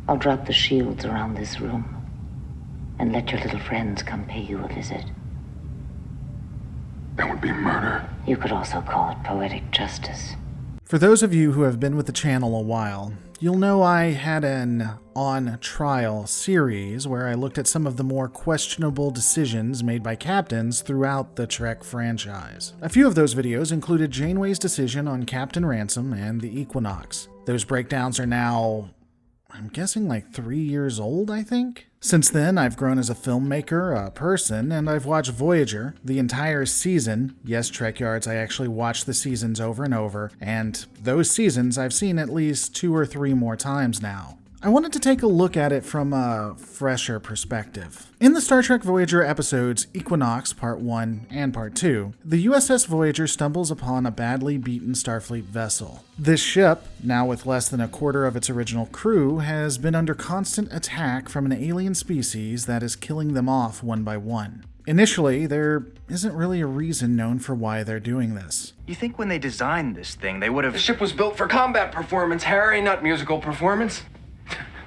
I'll drop the shields around this room and let your little friends come pay you a visit. That would be murder. You could also call it poetic justice. For those of you who have been with the channel a while, you'll know I had an On Trial series where I looked at some of the more questionable decisions made by captains throughout the Trek franchise. A few of those videos included Janeway's decision on Captain Ransom and the Equinox. Those breakdowns are now, I'm guessing, like 3 years old, I think? Since then, I've grown as a filmmaker, a person, and I've watched Voyager, the entire season. Yes, Trek Yards, I actually watched the seasons over and over, and those seasons I've seen at least 2 or 3 more times now. I wanted to take a look at it from a fresher perspective. In the Star Trek Voyager episodes Equinox Part 1 and Part 2, the USS Voyager stumbles upon a badly beaten Starfleet vessel. This ship, now with less than a quarter of its original crew, has been under constant attack from an alien species that is killing them off one by one. Initially, there isn't really a reason known for why they're doing this. You think when they designed this thing, they would have... The ship was built for combat performance, Harry, not musical performance.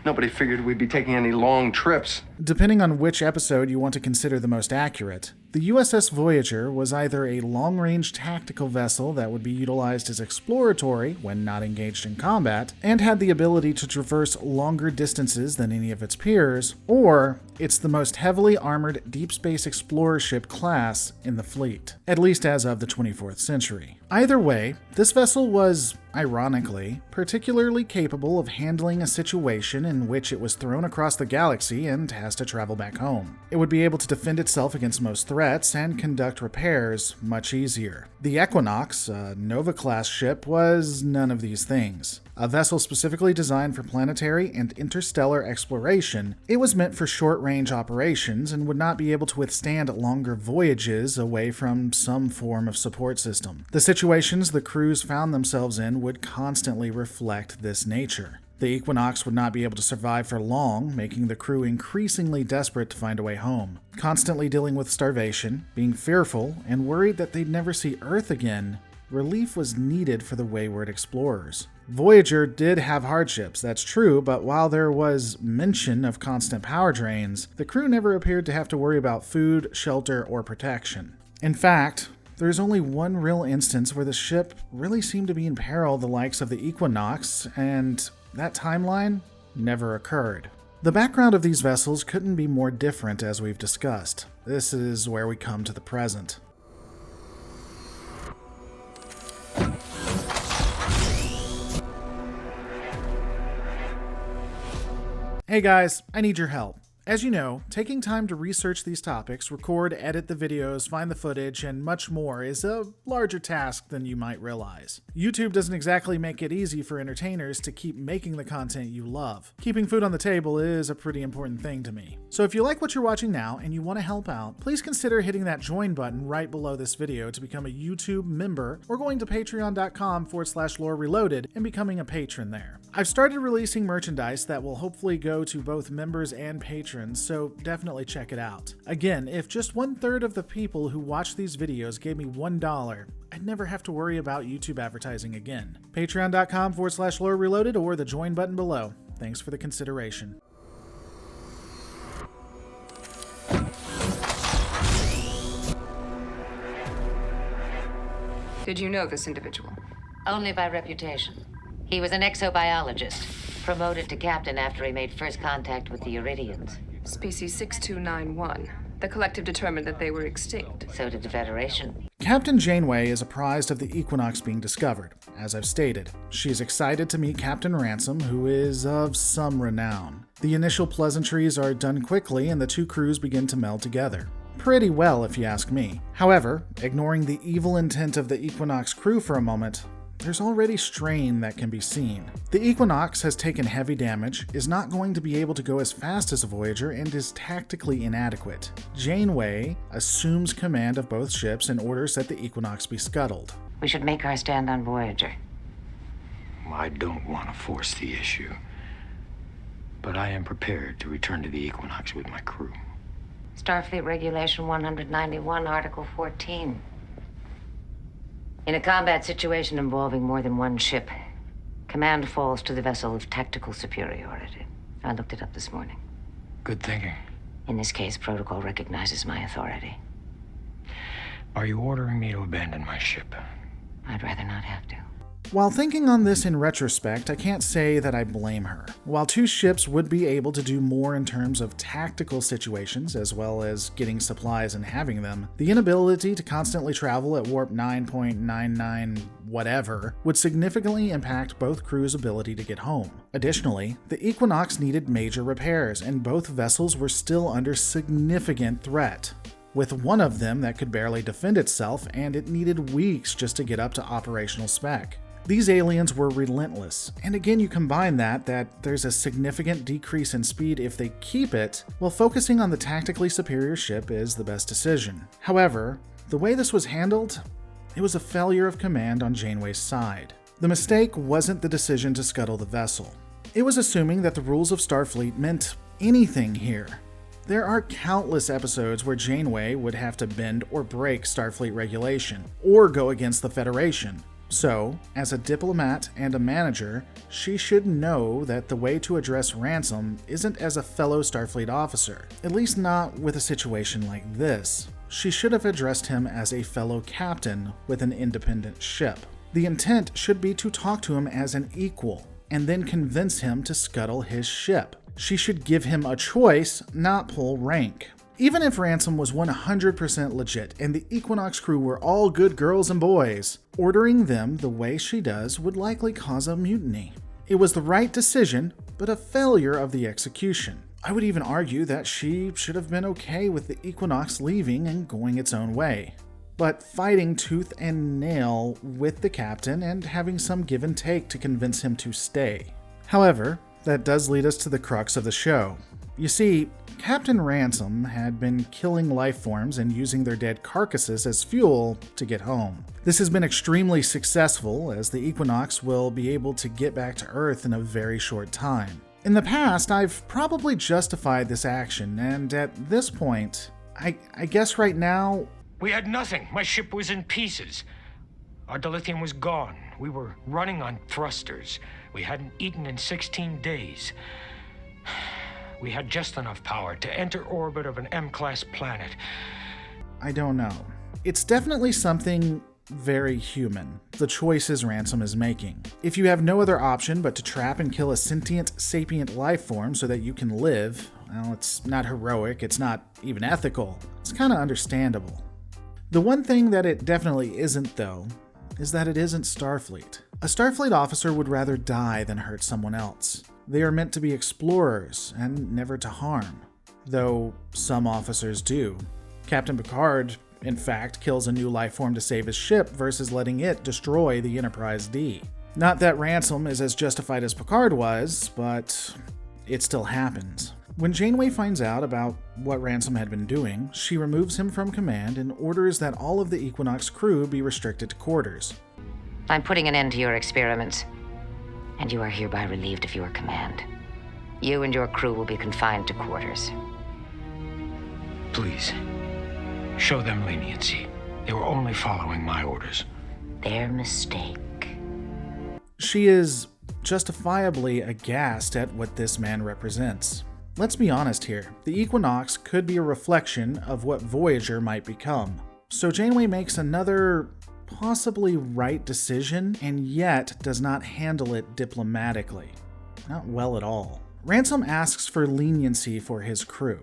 Nobody figured we'd be taking any long trips. Depending on which episode you want to consider the most accurate, the USS Voyager was either a long-range tactical vessel that would be utilized as exploratory when not engaged in combat, and had the ability to traverse longer distances than any of its peers, or it's the most heavily armored deep space explorer ship class in the fleet, at least as of the 24th century. Either way, this vessel was, ironically, particularly capable of handling a situation in which it was thrown across the galaxy and has to travel back home. It would be able to defend itself against most threats and conduct repairs much easier. The Equinox, a Nova-class ship, was none of these things. A vessel specifically designed for planetary and interstellar exploration, it was meant for short-range operations and would not be able to withstand longer voyages away from some form of support system. The situations the crews found themselves in would constantly reflect this nature. The Equinox would not be able to survive for long, making the crew increasingly desperate to find a way home. Constantly dealing with starvation, being fearful, and worried that they'd never see Earth again, relief was needed for the wayward explorers. Voyager did have hardships, that's true, but while there was mention of constant power drains, the crew never appeared to have to worry about food, shelter, or protection. In fact, there's only one real instance where the ship really seemed to be in peril, the likes of the Equinox, and that timeline never occurred. The background of these vessels couldn't be more different, as we've discussed. This is where we come to the present. Hey guys, I need your help. As you know, taking time to research these topics, record, edit the videos, find the footage, and much more is a larger task than you might realize. YouTube doesn't exactly make it easy for entertainers to keep making the content you love. Keeping food on the table is a pretty important thing to me. So if you like what you're watching now and you want to help out, please consider hitting that join button right below this video to become a YouTube member, or going to patreon.com/Lore Reloaded and becoming a patron there. I've started releasing merchandise that will hopefully go to both members and patrons, so definitely check it out. Again, if just 1/3 of the people who watch these videos gave me $1, I'd never have to worry about YouTube advertising again. Patreon.com/Lore Reloaded or the join button below. Thanks for the consideration. Did you know this individual? Only by reputation. He was an exobiologist, promoted to captain after he made first contact with the Iridians. Species 6291. The collective determined that they were extinct. So did the Federation. Captain Janeway is apprised of the Equinox being discovered. As I've stated, she's excited to meet Captain Ransom, who is of some renown. The initial pleasantries are done quickly and the two crews begin to meld together. Pretty well, if you ask me. However, ignoring the evil intent of the Equinox crew for a moment, there's already strain that can be seen. The Equinox has taken heavy damage, is not going to be able to go as fast as a Voyager, and is tactically inadequate. Janeway assumes command of both ships and orders that the Equinox be scuttled. We should make our stand on Voyager. I don't want to force the issue, but I am prepared to return to the Equinox with my crew. Starfleet Regulation 191, Article 14. In a combat situation involving more than one ship, command falls to the vessel of tactical superiority. I looked it up this morning. Good thinking. In this case, protocol recognizes my authority. Are you ordering me to abandon my ship? I'd rather not have to. While thinking on this in retrospect, I can't say that I blame her. While two ships would be able to do more in terms of tactical situations, as well as getting supplies and having them, the inability to constantly travel at warp 9.99 whatever would significantly impact both crews' ability to get home. Additionally, the Equinox needed major repairs, and both vessels were still under significant threat, with one of them that could barely defend itself, and it needed weeks just to get up to operational spec. These aliens were relentless, and again you combine that there's a significant decrease in speed if they keep it, while focusing on the tactically superior ship is the best decision. However, the way this was handled, it was a failure of command on Janeway's side. The mistake wasn't the decision to scuttle the vessel. It was assuming that the rules of Starfleet meant anything here. There are countless episodes where Janeway would have to bend or break Starfleet regulation, or go against the Federation. So, as a diplomat and a manager, she should know that the way to address Ransom isn't as a fellow Starfleet officer, at least not with a situation like this. She should have addressed him as a fellow captain with an independent ship. The intent should be to talk to him as an equal, and then convince him to scuttle his ship. She should give him a choice, not pull rank. Even if Ransom was 100% legit and the Equinox crew were all good girls and boys, ordering them the way she does would likely cause a mutiny. It was the right decision, but a failure of the execution. I would even argue that she should have been okay with the Equinox leaving and going its own way, but fighting tooth and nail with the captain and having some give and take to convince him to stay. However, that does lead us to the crux of the show. You see, Captain Ransom had been killing life forms and using their dead carcasses as fuel to get home. This has been extremely successful, as the Equinox will be able to get back to Earth in a very short time. In the past, I've probably justified this action, and at this point, I guess right now... We had nothing. My ship was in pieces. Our dilithium was gone. We were running on thrusters. We hadn't eaten in 16 days. We had just enough power to enter orbit of an M-class planet. I don't know. It's definitely something very human, the choices Ransom is making. If you have no other option but to trap and kill a sentient, sapient life form so that you can live, well, it's not heroic, it's not even ethical. It's kind of understandable. The one thing that it definitely isn't, though, is that it isn't Starfleet. A Starfleet officer would rather die than hurt someone else. They are meant to be explorers and never to harm, though some officers do. Captain Picard, in fact, kills a new life form to save his ship versus letting it destroy the Enterprise D. Not that Ransom is as justified as Picard was, but it still happens. When Janeway finds out about what Ransom had been doing, she removes him from command and orders that all of the Equinox crew be restricted to quarters. I'm putting an end to your experiments, and you are hereby relieved of your command. You and your crew will be confined to quarters. Please, show them leniency. They were only following my orders. Their mistake. She is justifiably aghast at what this man represents. Let's be honest here, the Equinox could be a reflection of what Voyager might become. So Janeway makes another possibly right decision, and yet does not handle it diplomatically. Not well at all. Ransom asks for leniency for his crew.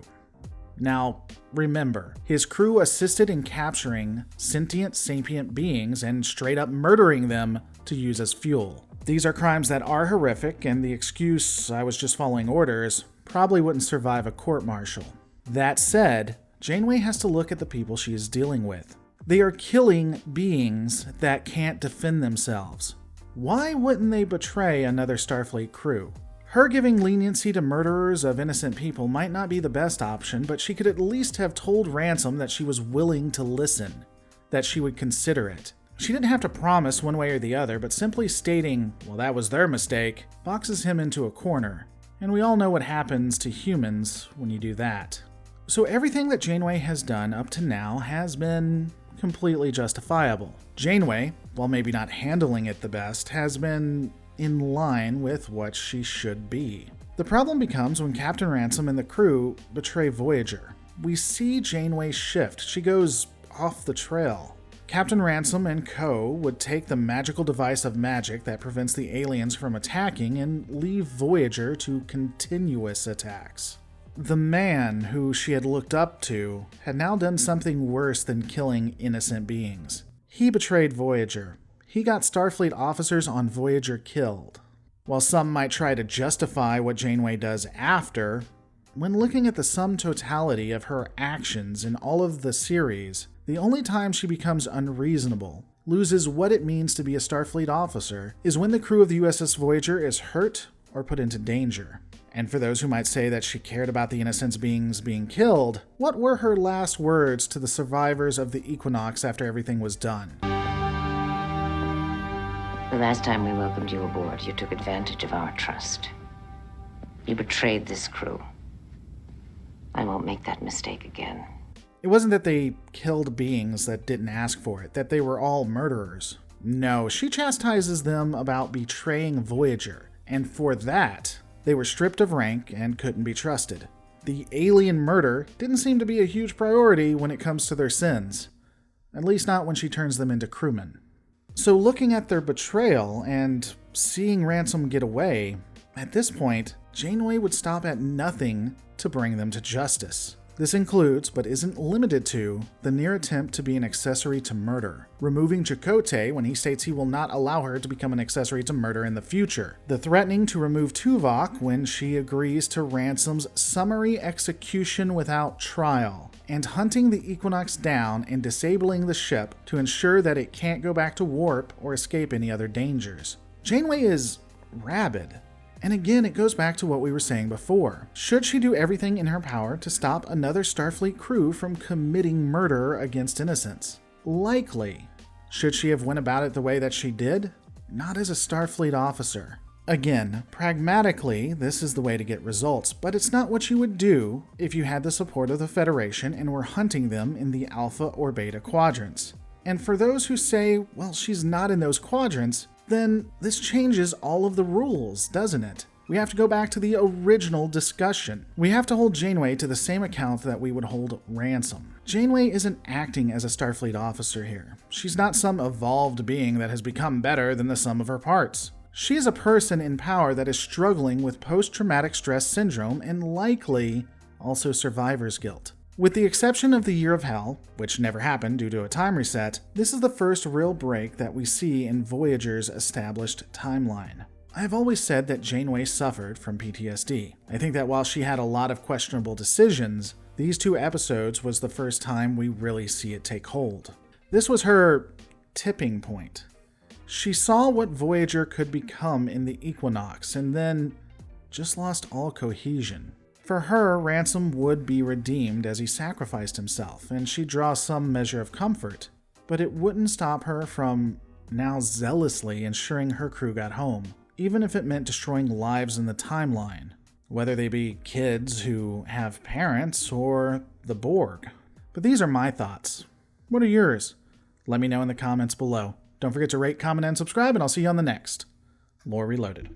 Now, remember, his crew assisted in capturing sentient, sapient beings and straight up murdering them to use as fuel. These are crimes that are horrific, and the excuse, "I was just following orders," probably wouldn't survive a court-martial. That said, Janeway has to look at the people she is dealing with. They are killing beings that can't defend themselves. Why wouldn't they betray another Starfleet crew? Her giving leniency to murderers of innocent people might not be the best option, but she could at least have told Ransom that she was willing to listen, that she would consider it. She didn't have to promise one way or the other, but simply stating, well, that was their mistake, boxes him into a corner. And we all know what happens to humans when you do that. So everything that Janeway has done up to now has been completely justifiable. Janeway, while maybe not handling it the best, has been in line with what she should be. The problem becomes when Captain Ransom and the crew betray Voyager. We see Janeway shift. She goes off the trail. Captain Ransom and co. would take the magical device of magic that prevents the aliens from attacking and leave Voyager to continuous attacks. The man who she had looked up to had now done something worse than killing innocent beings. He betrayed Voyager. He got Starfleet officers on Voyager killed. While some might try to justify what Janeway does after, when looking at the sum totality of her actions in all of the series, the only time she becomes unreasonable, loses what it means to be a Starfleet officer, is when the crew of the USS Voyager is hurt or put into danger. And for those who might say that she cared about the innocent beings being killed, what were her last words to the survivors of the Equinox after everything was done? The last time we welcomed you aboard, you took advantage of our trust. You betrayed this crew. I won't make that mistake again. It wasn't that they killed beings that didn't ask for it, that they were all murderers. No, she chastises them about betraying Voyager, and for that, they were stripped of rank and couldn't be trusted. The alien murder didn't seem to be a huge priority when it comes to their sins, at least not when she turns them into crewmen. So looking at their betrayal and seeing Ransom get away, at this point, Janeway would stop at nothing to bring them to justice. This includes, but isn't limited to, the near attempt to be an accessory to murder, removing Chakotay when he states he will not allow her to become an accessory to murder in the future, the threatening to remove Tuvok when she agrees to Ransom's summary execution without trial, and hunting the Equinox down and disabling the ship to ensure that it can't go back to warp or escape any other dangers. Janeway is rabid. And again, it goes back to what we were saying before. Should she do everything in her power to stop another Starfleet crew from committing murder against innocents? Likely. Should she have went about it the way that she did? Not as a Starfleet officer. Again, pragmatically, this is the way to get results, but it's not what you would do if you had the support of the Federation and were hunting them in the Alpha or Beta quadrants. And for those who say, well, she's not in those quadrants, then this changes all of the rules, doesn't it? We have to go back to the original discussion. We have to hold Janeway to the same account that we would hold Ransom. Janeway isn't acting as a Starfleet officer here. She's not some evolved being that has become better than the sum of her parts. She is a person in power that is struggling with post-traumatic stress syndrome and likely also survivor's guilt. With the exception of the Year of Hell, which never happened due to a time reset, this is the first real break that we see in Voyager's established timeline. I have always said that Janeway suffered from PTSD. I think that while she had a lot of questionable decisions, these 2 episodes was the first time we really see it take hold. This was her tipping point. She saw what Voyager could become in the Equinox and then just lost all cohesion. For her, Ransom would be redeemed as he sacrificed himself, and she'd draw some measure of comfort, but it wouldn't stop her from now zealously ensuring her crew got home, even if it meant destroying lives in the timeline, whether they be kids who have parents or the Borg. But these are my thoughts. What are yours? Let me know in the comments below. Don't forget to rate, comment, and subscribe, and I'll see you on the next Lore Reloaded.